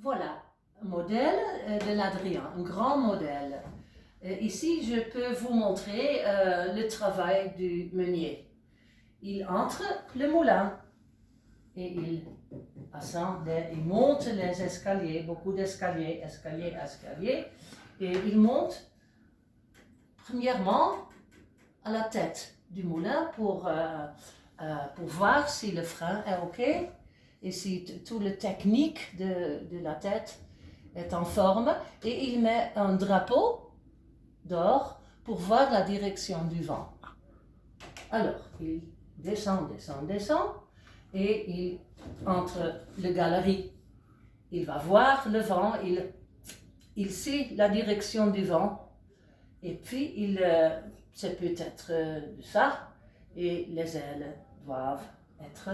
Voilà, un modèle de l'Adrien, un grand modèle. Ici, je peux vous montrer le travail du meunier. Il entre le moulin et il monte les escaliers, beaucoup d'escaliers, escaliers, et il monte premièrement à la tête du moulin pour voir si le frein est OK et si toute la technique de la tête est en forme. Et il met un drapeau d'or pour voir la direction du vent. Alors, il descend, et il entre la galerie. Il va voir le vent, il sait la direction du vent, et puis c'est peut-être ça, et les ailes doivent être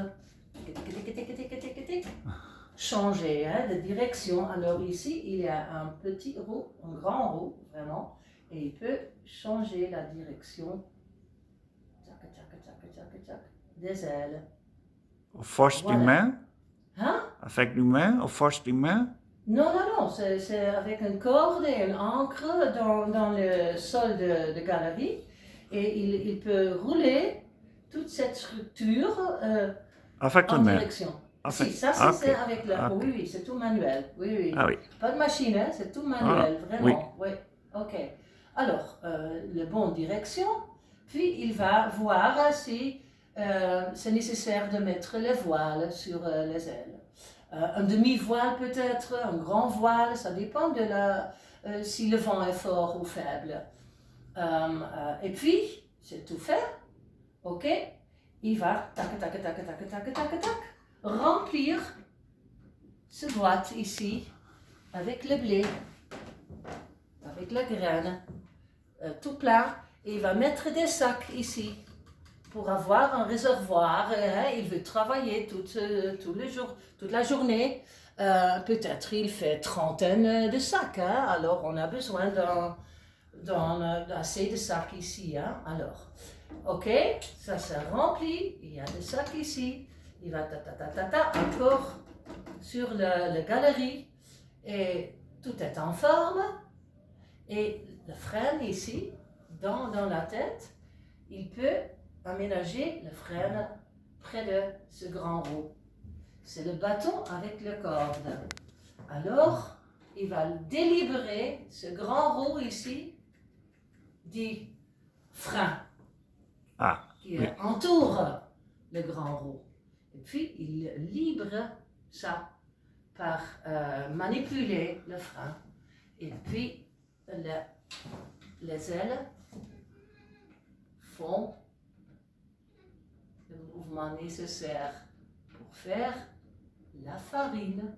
changées de direction. Alors ici, il y a un petit roue, un grand roue, vraiment, et il peut changer la direction des ailes. Force Voilà. humaine? Hein? Avec l'humain ou force humaine? Non, c'est avec une corde et une ancre dans le sol de galerie. Et il peut rouler toute cette structure Avec en la main? direction. Avec... Si, ça c'est avec le... Okay. Oui, c'est tout manuel. Oui. Ah oui. Pas de machine, hein, c'est tout manuel, vraiment. Oui. Ok. Alors, la bonne direction, puis il va voir si c'est nécessaire de mettre les voiles sur les ailes. Un demi-voile peut-être, un grand voile, ça dépend de si le vent est fort ou faible. Et puis, c'est tout fait, ok? Il va tac, remplir ce boîte ici avec le blé, avec la graine, tout plein. Et il va mettre des sacs ici pour avoir un réservoir. Il veut travailler tous les jours, toute la journée. Peut-être il fait trentaine de sacs. Alors on a besoin d'assez de sacs ici. Alors, ok, ça s'est rempli. Il y a des sacs ici. Il va encore sur la galerie. Et tout est en forme. Et le frein ici, dans la tête, il peut aménager le frein près de ce grand roue. C'est le bâton avec la corde. Alors, il va délibérer ce grand roue ici du frein qui entoure le grand roue. Et puis, il libre ça par manipuler le frein. Et puis, les ailes font le mouvement nécessaire pour faire la farine.